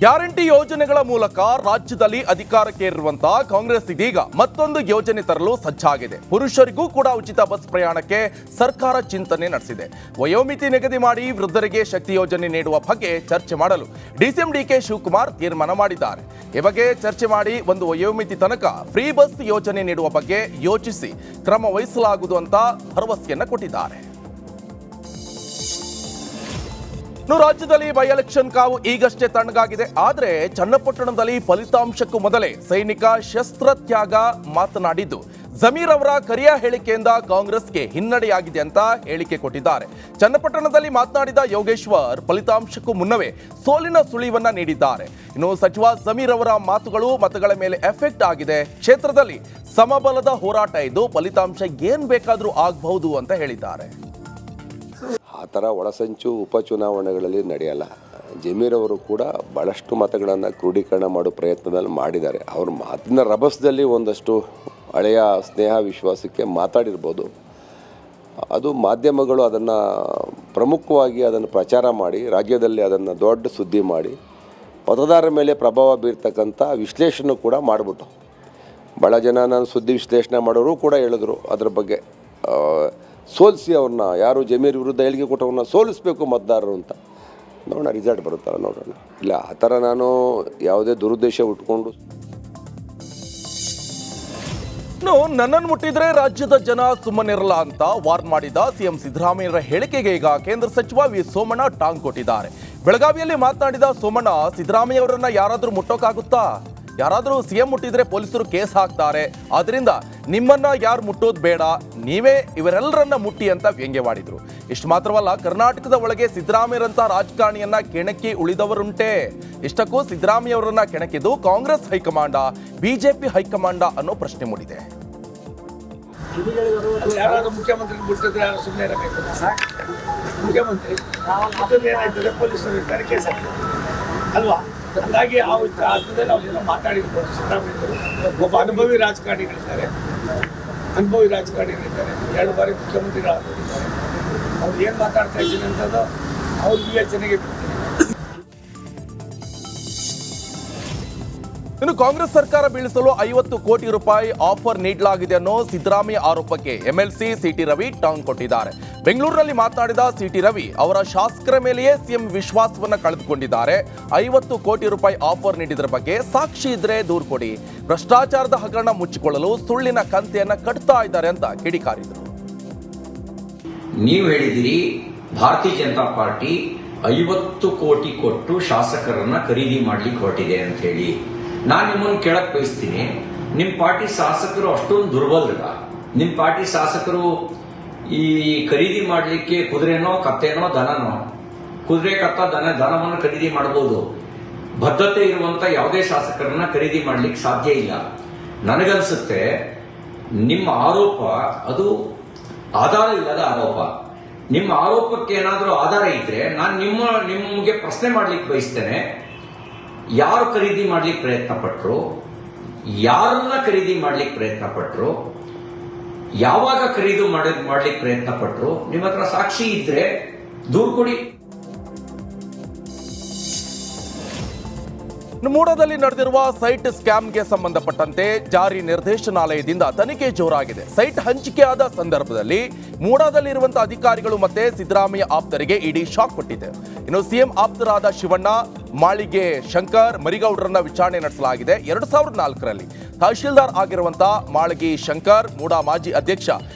Guarantee ಯೋಜನೆಗಳ ಮೂಲಕ ರಾಜ್ಯದಲ್ಲಿ ಅಧಿಕಾರಕ್ಕೇರಿರುವಂತಹ ಕಾಂಗ್ರೆಸ್ ಇದೀಗ ಮತ್ತೊಂದು ಯೋಜನೆ ತರಲು ಸಜ್ಜಾಗಿದೆ. ಪುರುಷರಿಗೂ ಕೂಡ ಉಚಿತ ಬಸ್ ಪ್ರಯಾಣಕ್ಕೆ ಸರ್ಕಾರ ಚಿಂತನೆ ನಡೆಸಿದೆ. ವಯೋಮಿತಿ ನಿಗದಿ ಮಾಡಿ ವೃದ್ಧರಿಗೆ ಶಕ್ತಿ ಯೋಜನೆ ನೀಡುವ ಬಗ್ಗೆ ಚರ್ಚೆ ಮಾಡಲು ಡಿಸಿಎಂ ಡಿಕೆ ಶಿವಕುಮಾರ್ ತೀರ್ಮಾನ ಮಾಡಿದ್ದಾರೆ. ಈ ಬಗ್ಗೆ ಚರ್ಚೆ ಮಾಡಿ ಒಂದು ವಯೋಮಿತಿ ತನಕ ಫ್ರೀ ಬಸ್ ಯೋಜನೆ ನೀಡುವ ಬಗ್ಗೆ ಯೋಚಿಸಿ ಕ್ರಮ ವಹಿಸಲಾಗುವುದು ಅಂತ ಭರವಸೆಯನ್ನ ಕೊಟ್ಟಿದ್ದಾರೆ. ರಾಜ್ಯದಲ್ಲಿ ಬೈ ಎಲೆಕ್ಷನ್ ಕಾವು ಈಗಷ್ಟೇ ತಣ್ಣಗಾಗಿದೆ. ಆದರೆ ಚನ್ನಪಟ್ಟಣದಲ್ಲಿ ಫಲಿತಾಂಶಕ್ಕೂ ಮೊದಲೇ ಸೈನಿಕ ಶಸ್ತ್ರತ್ಯಾಗ ಮಾತನಾಡಿದ್ದು ಜಮೀರ್ ಅವರ ಕರಿಯ ಹೇಳಿಕೆಯಿಂದ ಕಾಂಗ್ರೆಸ್ಗೆ ಹಿನ್ನಡೆಯಾಗಿದೆ ಅಂತ ಹೇಳಿಕೆ ಕೊಟ್ಟಿದ್ದಾರೆ. ಚನ್ನಪಟ್ಟಣದಲ್ಲಿ ಮಾತನಾಡಿದ ಯೋಗೇಶ್ವರ್ ಫಲಿತಾಂಶಕ್ಕೂ ಮುನ್ನವೇ ಸೋಲಿನ ಸುಳಿವನ್ನ ನೀಡಿದ್ದಾರೆ. ಇನ್ನು ಸಚಿವ ಜಮೀರ್ ಅವರ ಮಾತುಗಳು ಮತಗಳ ಮೇಲೆ ಎಫೆಕ್ಟ್ ಆಗಿದೆ. ಕ್ಷೇತ್ರದಲ್ಲಿ ಸಮಬಲದ ಹೋರಾಟ ಇದ್ದು ಫಲಿತಾಂಶ ಏನ್ ಬೇಕಾದ್ರೂ ಆಗಬಹುದು ಅಂತ ಹೇಳಿದ್ದಾರೆ. ಆ ಥರ ಒಳಸಂಚು ಉಪಚುನಾವಣೆಗಳಲ್ಲಿ ನಡೆಯಲ್ಲ. ಜಮೀರ್ ಅವರು ಕೂಡ ಭಾಳಷ್ಟು ಮತಗಳನ್ನು ಕ್ರೋಢೀಕರಣ ಮಾಡೋ ಪ್ರಯತ್ನದಲ್ಲಿ ಮಾಡಿದ್ದಾರೆ. ಅವ್ರ ಮಾತಿನ ರಭಸದಲ್ಲಿ ಒಂದಷ್ಟು ಹಳೆಯ ಸ್ನೇಹ ವಿಶ್ವಾಸಕ್ಕೆ ಮಾತಾಡಿರ್ಬೋದು. ಅದು ಮಾಧ್ಯಮಗಳು ಅದನ್ನು ಪ್ರಮುಖವಾಗಿ ಅದನ್ನು ಪ್ರಚಾರ ಮಾಡಿ ರಾಜ್ಯದಲ್ಲಿ ಅದನ್ನು ದೊಡ್ಡ ಸುದ್ದಿ ಮಾಡಿ ಮತದಾರರ ಮೇಲೆ ಪ್ರಭಾವ ಬೀರ್ತಕ್ಕಂಥ ವಿಶ್ಲೇಷಣೆ ಕೂಡ ಮಾಡಿಬಿಟ್ಟು ಭಾಳ ಜನ ನಾನು ಸುದ್ದಿ ವಿಶ್ಲೇಷಣೆ ಮಾಡೋರು ಕೂಡ ಹೇಳಿದ್ರು ಅದ್ರ ಬಗ್ಗೆ. ಸೋಲಿಸಿ ಅವ್ರನ್ನ ಯಾರು ಜಮೀರ್ ವಿರುದ್ಧ ಹೇಳಿಕೆ ಕೊಟ್ಟವ್ರನ್ನ ಸೋಲಿಸಬೇಕು ಮತದಾರರು ಅಂತ. ನೋಡೋಣ ರಿಸಲ್ಟ್ ಬರುತ್ತಲ್ಲ ನೋಡೋಣ. ಇಲ್ಲ ಆ ಥರ ನಾನು ಯಾವುದೇ ದುರುದ್ದೇಶ ಉಟ್ಕೊಂಡು ನನ್ನನ್ನು ಮುಟ್ಟಿದ್ರೆ ರಾಜ್ಯದ ಜನ ಸುಮ್ಮನಿರಲ್ಲ ಅಂತ ವಾರ್ನ್ ಮಾಡಿದ ಸಿಎಂ ಸಿದ್ದರಾಮಯ್ಯರ ಹೇಳಿಕೆಗೆ ಈಗ ಕೇಂದ್ರ ಸಚಿವ ವಿ ಸೋಮಣ್ಣ ಟಾಂಗ್ ಕೊಟ್ಟಿದ್ದಾರೆ. ಬೆಳಗಾವಿಯಲ್ಲಿ ಮಾತನಾಡಿದ ಸೋಮಣ್ಣ, ಸಿದ್ದರಾಮಯ್ಯ ಅವರನ್ನ ಯಾರಾದ್ರೂ ಮುಟ್ಟೋಕ್ಕಾಗುತ್ತಾ? ಯಾರಾದರೂ ಸಿಎಂ ಮುಟ್ಟಿದ್ರೆ ಪೊಲೀಸರು ಕೇಸ್ ಹಾಕ್ತಾರೆ. ಆದ್ರಿಂದ ನಿಮ್ಮನ್ನ ಯಾರು ಮುಟ್ಟೋದು ಬೇಡ, ನೀವೇ ಇವರೆಲ್ಲರನ್ನ ಮುಟ್ಟಿ ಅಂತ ವ್ಯಂಗ್ಯವಾಡಿದ್ರು. ಇಷ್ಟು ಮಾತ್ರವಲ್ಲ, ಕರ್ನಾಟಕದ ಒಳಗೆ ಸಿದ್ದರಾಮಯ್ಯರಂತ ರಾಜಕಾರಣಿಯನ್ನ ಕೆಣಕಿ ಉಳಿದವರುಂಟೆ. ಇಷ್ಟಕ್ಕೂ ಸಿದ್ದರಾಮಯ್ಯ ಅವರನ್ನ ಕೆಣಕಿದ್ದು ಕಾಂಗ್ರೆಸ್ ಹೈಕಮಾಂಡ, ಬಿಜೆಪಿ ಹೈಕಮಾಂಡ ಅನ್ನೋ ಪ್ರಶ್ನೆ ಮೂಡಿದೆ. ಮುಖ್ಯಮಂತ್ರಿ ಬಿಟ್ಟಿದ್ರೆ ಯಾರು ಸುಮ್ಮನೆ ಇರಬೇಕು? ಮುಖ್ಯಮಂತ್ರಿ ಏನಾಯ್ತದೆ, ಪೊಲೀಸರು ಇರ್ತಾರೆ, ಕೇಸ್ ಹಾಕ್ತಾರೆ ಅಲ್ವಾ? ಹಾಗಾಗಿ ಆ ಅರ್ಥದಲ್ಲಿ ಅವ್ರೇನೋ ಮಾತಾಡಿರ್ಬೋದು. ಸಿದ್ದರಾಮಯ್ಯರು ಒಬ್ಬ ಅನುಭವಿ ರಾಜಕಾರಣಿಗಳಿದ್ದಾರೆ, 2 ಬಾರಿ ಮುಖ್ಯಮಂತ್ರಿಗಳಾಗಿದ್ದಾರೆ. ಅವ್ರು ಏನು ಮಾತಾಡ್ತಾ ಇದ್ದೀನಿ ಅಂತದ್ದು ಅವ್ರ ವಿವೇಚನೆಗೆ ಬಿಡ್ತಾರೆ. ಇನ್ನು ಕಾಂಗ್ರೆಸ್ ಸರ್ಕಾರ ಬೀಳಿಸಲು 50 ಕೋಟಿ ರೂಪಾಯಿ ಆಫರ್ ನೀಡಲಾಗಿದೆ ಅನ್ನೋ ಸಿದ್ದರಾಮಯ್ಯ ಆರೋಪಕ್ಕೆ ಎಂಎಲ್ಸಿ ಸಿಟಿ ರವಿ ಟಾಂಗ್ ಕೊಟ್ಟಿದ್ದಾರೆ. ಬೆಂಗಳೂರಿನಲ್ಲಿ ಮಾತನಾಡಿದ ಸಿಟಿ ರವಿ, ಅವರ ಶಾಸಕರ ಮೇಲೆಯೇ ಸಿಎಂ ವಿಶ್ವಾಸವನ್ನ ಕಳೆದುಕೊಂಡಿದ್ದಾರೆ. 50 ಕೋಟಿ ರೂಪಾಯಿ ಆಫರ್ ನೀಡಿದ್ರ ಬಗ್ಗೆ ಸಾಕ್ಷಿ ಇದ್ರೆ ದೂರು ಕೊಡಿ. ಭ್ರಷ್ಟಾಚಾರದ ಹಗರಣ ಮುಚ್ಚಿಕೊಳ್ಳಲು ಸುಳ್ಳಿನ ಕಂತೆಯನ್ನ ಕಟ್ತಾ ಇದ್ದಾರೆ ಅಂತ ಕಿಡಿಕಾರಿದರು. ನೀವು ಹೇಳಿದಿರಿ ಭಾರತೀಯ ಜನತಾ ಪಾರ್ಟಿ 50 ಕೋಟಿ ಕೊಟ್ಟು ಶಾಸಕರನ್ನ ಖರೀದಿ ಮಾಡ್ಲಿಕ್ಕೆ ಹೊರಟಿದೆ ಅಂತ ಹೇಳಿ. ನಾನು ನಿಮ್ಮನ್ನು ಕೇಳಕ್ ಬಯಸ್ತೀನಿ, ನಿಮ್ಮ ಪಾರ್ಟಿ ಶಾಸಕರು ಅಷ್ಟೊಂದು ದುರ್ಬಲರ? ನಿಮ್ಮ ಪಾರ್ಟಿ ಶಾಸಕರು ಈ ಖರೀದಿ ಮಾಡಲಿಕ್ಕೆ ಕುದುರೆನೋ ಕತ್ತೆನೋ ದನನೋ, ಕುದುರೆ ಕತ್ತ ದನವನ್ನು ಖರೀದಿ ಮಾಡಬಹುದು. ಬದ್ಧತೆ ಇರುವಂತ ಯಾವುದೇ ಶಾಸಕರನ್ನ ಖರೀದಿ ಮಾಡ್ಲಿಕ್ಕೆ ಸಾಧ್ಯ ಇಲ್ಲ. ನನಗನ್ಸುತ್ತೆ ನಿಮ್ಮ ಆರೋಪ ಅದು ಆಧಾರ ಇಲ್ಲದ ಆರೋಪ. ನಿಮ್ಮ ಆರೋಪಕ್ಕೆ ಏನಾದರೂ ಆಧಾರ ಇದ್ರೆ ನಾನು ನಿಮಗೆ ಪ್ರಶ್ನೆ ಮಾಡ್ಲಿಕ್ಕೆ ಬಯಸ್ತೇನೆ. ಯಾರು ಖರೀದಿ ಮಾಡ್ಲಿಕ್ಕೆ ಪ್ರಯತ್ನ ಪಟ್ರು, ಯಾರನ್ನ ಖರೀದಿ ಮಾಡ್ಲಿಕ್ಕೆ ಪ್ರಯತ್ನ ಪಟ್ರು, ಯಾವಾಗ ಖರೀದಿ ಮಾಡ್ಲಿಕ್ಕೆ ಪ್ರಯತ್ನ ಪಟ್ರು? ನಿಮ್ಮ ಹತ್ರ ಸಾಕ್ಷಿ ಇದ್ರೆ ದೂರು ಕೊಡಿ. ಮೂಡಾದಲ್ಲಿ ನಡೆದಿರುವ ಸೈಟ್ ಸ್ಕ್ಯಾಮ್ಗೆ ಸಂಬಂಧಪಟ್ಟಂತೆ ಜಾರಿ ನಿರ್ದೇಶನಾಲಯದಿಂದ ತನಿಖೆ ಜೋರಾಗಿದೆ. ಸೈಟ್ ಹಂಚಿಕೆಯಾದ ಸಂದರ್ಭದಲ್ಲಿ ಮೂಡಾದಲ್ಲಿರುವಂತಹ ಅಧಿಕಾರಿಗಳು ಮತ್ತೆ ಸಿದ್ದರಾಮಯ್ಯ ಆಪ್ತರಿಗೆ ಇಡಿ ಶಾಕ್ ಕೊಟ್ಟಿದೆ. ಇನ್ನು ಸಿಎಂ ಆಪ್ತರಾದ ಶಿವಣ್ಣ, ಮಾಳಿಗೆ ಶಂಕರ್, ಮರಿಗೌಡರನ್ನ ವಿಚಾರಣೆ ನಡೆಸಲಾಗಿದೆ. 2004ರಲ್ಲಿ ತಹಶೀಲ್ದಾರ್ ಆಗಿರುವಂತಹ ಮಾಳಿಗೆ ಶಂಕರ್, ಮೂಡಾ ಮಾಜಿ ಅಧ್ಯಕ್ಷ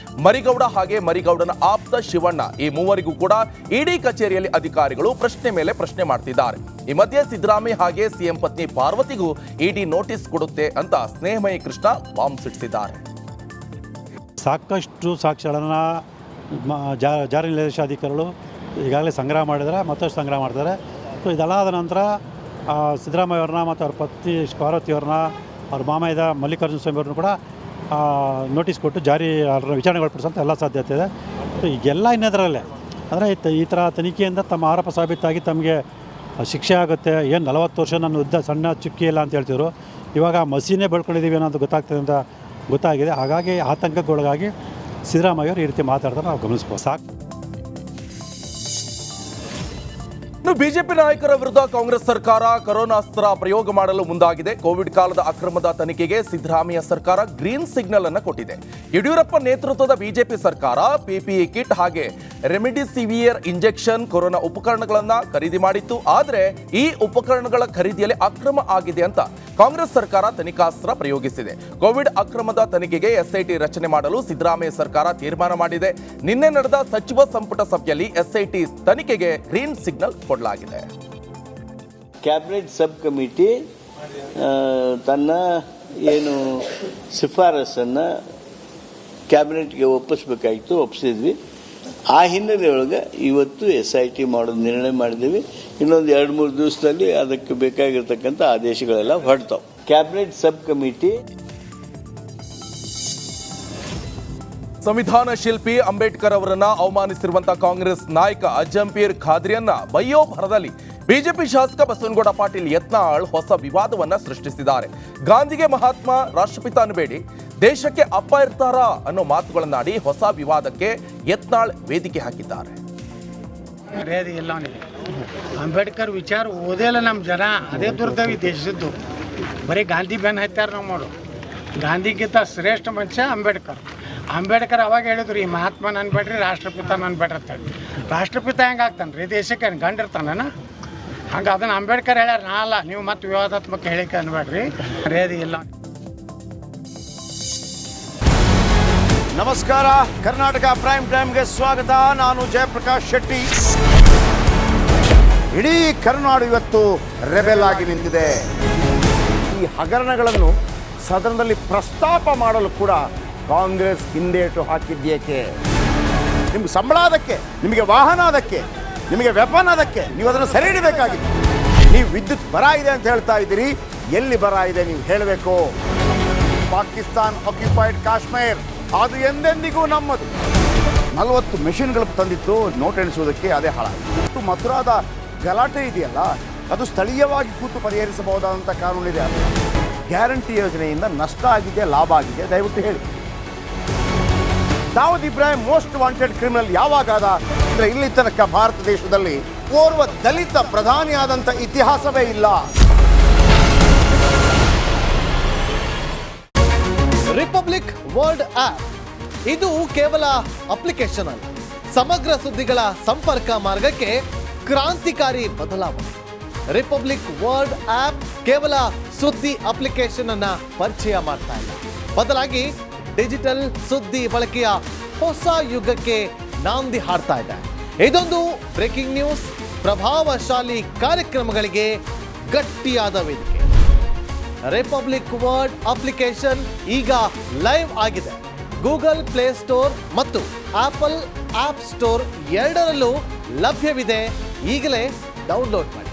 ಮರಿಗೌಡ ಹಾಗೆ ಮರಿಗೌಡನ ಆಪ್ತ ಶಿವಣ್ಣ, ಈ ಮೂವರಿಗೂ ಕೂಡ ಇಡಿ ಕಚೇರಿಯಲ್ಲಿ ಅಧಿಕಾರಿಗಳು ಪ್ರಶ್ನೆ ಮೇಲೆ ಪ್ರಶ್ನೆ ಮಾಡ್ತಿದ್ದಾರೆ. ಈ ಮಧ್ಯೆ ಸಿದ್ದರಾಮಯ್ಯ ಹಾಗೆ ಸಿಎಂ ಪತ್ನಿ ಪಾರ್ವತಿಗೂ ಇಡಿ ನೋಟಿಸ್ ಕೊಡುತ್ತೆ ಅಂತ ಸ್ನೇಹಮಯಿ ಕೃಷ್ಣ ಬಾಂಬ್ ಸಿಡಿಸಿದ್ದಾರೆ. ಸಾಕಷ್ಟು ಸಾಕ್ಷ್ಯಗಳನ್ನು ಜಾರಿ ನಿರ್ದೇಶಾಧಿಕಾರಿಗಳು ಈಗಾಗಲೇ ಸಂಗ್ರಹ ಮಾಡಿದ್ದಾರೆ, ಮತ್ತಷ್ಟು ಸಂಗ್ರಹ ಮಾಡ್ತಾರೆ. ಸೊ ಇದೆಲ್ಲಾದ ನಂತರ ಸಿದ್ದರಾಮಯ್ಯ ಅವ್ರನ್ನ ಮತ್ತು ಅವ್ರ ಪತ್ನಿ ಪಾರ್ವತಿಯವ್ರನ್ನ, ಅವ್ರ ಮಾಮಯ್ಯದ ಮಲ್ಲಿಕಾರ್ಜುನ ಸ್ವಾಮಿ ಅವ್ರನ್ನೂ ಕೂಡ ನೋಟಿಸ್ ಕೊಟ್ಟು ಜಾರಿ ಅವ್ರನ್ನ ವಿಚಾರಣೆಗೊಳಪಡಿಸೋಂಥ ಎಲ್ಲ ಸಾಧ್ಯತೆ ಇದೆ. ಸೊ ಈಗೆಲ್ಲ ಇನ್ನದರಲ್ಲೇ ಅಂದರೆ ಈ ಥರ ತನಿಖೆಯಿಂದ ತಮ್ಮ ಆರೋಪ ಸಾಬೀತಾಗಿ ತಮಗೆ ಶಿಕ್ಷೆ ಆಗುತ್ತೆ. ಏನು 40 ವರ್ಷ ನನ್ನ ಉದ್ದ ಸಣ್ಣ ಚುಕ್ಕಿ ಇಲ್ಲ ಅಂತ ಹೇಳ್ತಿದ್ರು, ಇವಾಗ ಮಸೀನೇ ಬೆಳ್ಕೊಂಡಿದ್ದೀವಿ ಅನ್ನೋದು ಗೊತ್ತಾಗ್ತದೆ ಅಂತ ಗೊತ್ತಾಗಿದೆ. ಹಾಗಾಗಿ ಆತಂಕಕ್ಕೊಳಗಾಗಿ ಸಿದ್ದರಾಮಯ್ಯ ಅವರು ಈ ರೀತಿ ಮಾತಾಡ್ತಾರೆ ನಾವು ಗಮನಿಸ್ಬೋದು. ಸಾಕು ಇನ್ನು ಬಿಜೆಪಿ ನಾಯಕರ ವಿರುದ್ಧ ಕಾಂಗ್ರೆಸ್ ಸರ್ಕಾರ ಕೊರೋನಾಸ್ತ್ರ ಪ್ರಯೋಗ ಮಾಡಲು ಮುಂದಾಗಿದೆ. ಕೋವಿಡ್ ಕಾಲದ ಅಕ್ರಮದ ತನಿಖೆಗೆ ಸಿದ್ದರಾಮಯ್ಯ ಸರ್ಕಾರ ಗ್ರೀನ್ ಸಿಗ್ನಲ್ ಅನ್ನು ಕೊಟ್ಟಿದೆ. ಯಡಿಯೂರಪ್ಪ ನೇತೃತ್ವದ ಬಿಜೆಪಿ ಸರ್ಕಾರ ಪಿಪಿಇ ಕಿಟ್ ಹಾಗೆ ರೆಮಿಡಿಸಿವಿಯರ್ ಇಂಜೆಕ್ಷನ್ ಕೊರೋನಾ ಉಪಕರಣಗಳನ್ನ ಖರೀದಿ ಮಾಡಿತ್ತು. ಆದರೆ ಈ ಉಪಕರಣಗಳ ಖರೀದಿಯಲ್ಲಿ ಅಕ್ರಮ ಆಗಿದೆ ಅಂತ ಕಾಂಗ್ರೆಸ್ ಸರ್ಕಾರ ತನಿಖಾಸ್ತ್ರ ಪ್ರಯೋಗಿಸಿದೆ. ಕೋವಿಡ್ ಅಕ್ರಮದ ತನಿಖೆಗೆ ಎಸ್ಐಟಿ ರಚನೆ ಮಾಡಲು ಸಿದ್ದರಾಮಯ್ಯ ಸರ್ಕಾರ ತೀರ್ಮಾನ ಮಾಡಿದೆ. ನಿನ್ನೆ ನಡೆದ ಸಚಿವ ಸಂಪುಟ ಸಭೆಯಲ್ಲಿ ಎಸ್ಐಟಿ ತನಿಖೆಗೆ ಗ್ರೀನ್ ಸಿಗ್ನಲ್ ಕೊಡಲಾಗಿದೆ. ಕ್ಯಾಬಿನೆಟ್ ಸಬ್ ಕಮಿಟಿ ತನ್ನ ಏನು ಶಿಫಾರಸನ್ನು ಕ್ಯಾಬಿನೆಟ್ಗೆ ಒಪ್ಪಿಸ್ಬೇಕಾಗಿತ್ತು, ಒಪ್ಪಿಸಿದ್ವಿ. ಆ ಹಿನ್ನೆಲೆಯೊಳಗೆ ಇವತ್ತು SIT ಮಾಡೋದು ನಿರ್ಣಯ ಮಾಡಿದ್ದೀವಿ. ಇನ್ನೊಂದು 2-3 ದಿವಸದಲ್ಲಿ ಅದಕ್ಕೆ ಬೇಕಾಗಿರ್ತಕ್ಕಂಥ ಆದೇಶಗಳೆಲ್ಲ ಹೊರಡ್ತಾವೆ. ಕ್ಯಾಬಿನೆಟ್ ಸಬ್ ಕಮಿಟಿ ಸಂವಿಧಾನ ಶಿಲ್ಪಿ ಅಂಬೇಡ್ಕರ್ ಅವರನ್ನ ಅವಮಾನಿಸಿರುವಂತಹ ಕಾಂಗ್ರೆಸ್ ನಾಯಕ ಅಜಂಪೀರ್ ಖಾದ್ರಿಯನ್ನ ಬಯ್ಯೋ ಭರದಲ್ಲಿ ಬಿಜೆಪಿ ಶಾಸಕ ಬಸವನಗೌಡ ಪಾಟೀಲ್ ಯತ್ನಾಳ್ ಹೊಸ ವಿವಾದವನ್ನ ಸೃಷ್ಟಿಸಿದ್ದಾರೆ. ಗಾಂಧಿಗೆ ಮಹಾತ್ಮ ರಾಷ್ಟ್ರಪಿತ ಅನ್ಬೇಡಿ, ದೇಶಕ್ಕೆ ಅಪ್ಪ ಇರ್ತಾರಾ ಅನ್ನೋ ಮಾತುಗಳನ್ನಾಡಿ ಹೊಸ ವಿವಾದಕ್ಕೆ ಯತ್ನಾಳ್ ವೇದಿಕೆ ಹಾಕಿದ್ದಾರೆ. ಇಲ್ಲ ಅಂಬೇಡ್ಕರ್ ವಿಚಾರ ಓದಿಲ್ಲ ನಮ್ಮ ಜನ, ಅದೇ ದುರ್ದವಿ ದೇಶದ್ದು. ಬರೀ ಗಾಂಧಿ ಬೆನ್ನು ಹತ್ಯಾರ ನಾವು ಮಾಡು. ಗಾಂಧಿಗಿಂತ ಶ್ರೇಷ್ಠ ಮನುಷ್ಯ ಅಂಬೇಡ್ಕರ್ ಅವಾಗ ಹೇಳಿದ್ರು, ಈ ಮಹಾತ್ಮನ ಅನ್ಬೇಡ್ರಿ, ರಾಷ್ಟ್ರಪಿತ ಅನ್ಬೇಡ್ರಿ ಅಂತ. ರಾಷ್ಟ್ರಪಿತ ಹೆಂಗೆ ಆಗ್ತಾನೆ ರೀ? ದೇಶಕ್ಕೆ ಗಂಡಿರ್ತಾನ ಹಂಗೆ ಅದನ್ನು ಅಂಬೇಡ್ಕರ್ ಹೇಳ್ಯಾರ, ನಾ ಅಲ್ಲ. ನೀವು ಮತ್ತೆ ವಿವಾದಾತ್ಮಕ ಹೇಳಿಕೆ ಅನ್ಬೇಡ್ರಿ, ಮರ್ಯಾದೆ ಇಲ್ಲ. ನಮಸ್ಕಾರ, ಕರ್ನಾಟಕ ಪ್ರೈಮ್ ಟೈಮ್ಗೆ ಸ್ವಾಗತ. ನಾನು ಜಯಪ್ರಕಾಶ್ ಶೆಟ್ಟಿ. ಇಡೀ ಕರ್ನಾಡು ಇವತ್ತು ರೆಬೆಲ್ ಆಗಿ ನಿಂತಿದೆ. ಈ ಹಗರಣಗಳನ್ನು ಸದನದಲ್ಲಿ ಪ್ರಸ್ತಾಪ ಮಾಡಲು ಕೂಡ ಕಾಂಗ್ರೆಸ್ ಹಿಂದೇಟು ಹಾಕಿದ್ದೇಕೆ? ನಿಮ್ಗೆ ಸಂಬಳ ಅದಕ್ಕೆ, ನಿಮಗೆ ವಾಹನ ಅದಕ್ಕೆ, ನಿಮಗೆ ವೆಪನ್ ಅದಕ್ಕೆ, ನೀವು ಅದನ್ನು ಸೆರೆ ಹಿಡಿಬೇಕಾಗಿತ್ತು. ನೀವು ವಿದ್ಯುತ್ ಬರ ಇದೆ ಅಂತ ಹೇಳ್ತಾ ಇದ್ದೀರಿ, ಎಲ್ಲಿ ಬರ ಇದೆ ನೀವು ಹೇಳಬೇಕು. ಪಾಕಿಸ್ತಾನ್ ಆಕ್ಯುಪೈಡ್ ಕಾಶ್ಮೀರ್ ಅದು ಎಂದೆಂದಿಗೂ ನಮ್ಮದು. 40 ಮೆಷಿನ್ಗಳು ತಂದಿತ್ತು ನೋಟ್ ಎಣಿಸುವುದಕ್ಕೆ, ಅದೇ ಹಾಳಾಯಿತು. ಮಥುರಾದ ಗಲಾಟೆ ಇದೆಯಲ್ಲ, ಅದು ಸ್ಥಳೀಯವಾಗಿ ಕೂತು ಪರಿಹರಿಸಬಹುದಾದಂಥ ಕಾನೂನಿದೆ. ಗ್ಯಾರಂಟಿ ಯೋಜನೆಯಿಂದ ನಷ್ಟ ಆಗಿದೆ, ಲಾಭ ಆಗಿದೆ, ದಯವಿಟ್ಟು ಹೇಳಿ. Dawood Ibrahim most wanted criminal ಯಾವಾಗಾದ ಅಂದರೆ ಇಲ್ಲಿ ತನಕ ಭಾರತ ದೇಶದಲ್ಲಿ ಓರ್ವ ದಲಿತ ಪ್ರಧಾನಿಯಾದಂಥ ಇತಿಹಾಸವೇ ಇಲ್ಲ. ರಿಪಬ್ಲಿಕ್ ವರ್ಲ್ಡ್ ಆಪ್ ಇದು ಕೇವಲ ಅಪ್ಲಿಕೇಶನ್ ಅಲ್ಲ, ಸಮಗ್ರ ಸುದ್ದಿಗಳ ಸಂಪರ್ಕ ಮಾರ್ಗಕ್ಕೆ ಕ್ರಾಂತಿಕಾರಿ ಬದಲಾವಣೆ. ರಿಪಬ್ಲಿಕ್ ವರ್ಲ್ಡ್ ಆಪ್ ಕೇವಲ ಸುದ್ದಿ ಅಪ್ಲಿಕೇಶನ್ ಅನ್ನ ಪರಿಚಯ ಮಾಡ್ತಾ ಇಲ್ಲ, ಬದಲಾಗಿ ಡಿಜಿಟಲ್ ಸುದ್ದಿ ಬಳಕೆಯ ಹೊಸ ಯುಗಕ್ಕೆ ನಾಂದಿ ಹಾಡ್ತಾ ಇದೆ. ಇದೊಂದು ಬ್ರೇಕಿಂಗ್ ನ್ಯೂಸ್, ಪ್ರಭಾವಶಾಲಿ ಕಾರ್ಯಕ್ರಮಗಳಿಗೆ ಗಟ್ಟಿಯಾದ ವೇದಿಕೆ. ರಿಪಬ್ಲಿಕ್ ವರ್ಲ್ಡ್ ಅಪ್ಲಿಕೇಶನ್ ಈಗ ಲೈವ್ ಆಗಿದೆ. ಗೂಗಲ್ ಪ್ಲೇಸ್ಟೋರ್ ಮತ್ತು ಆಪಲ್ ಆಪ್ ಸ್ಟೋರ್ ಎರಡರಲ್ಲೂ ಲಭ್ಯವಿದೆ. ಈಗಲೇ ಡೌನ್ಲೋಡ್ ಮಾಡಿ.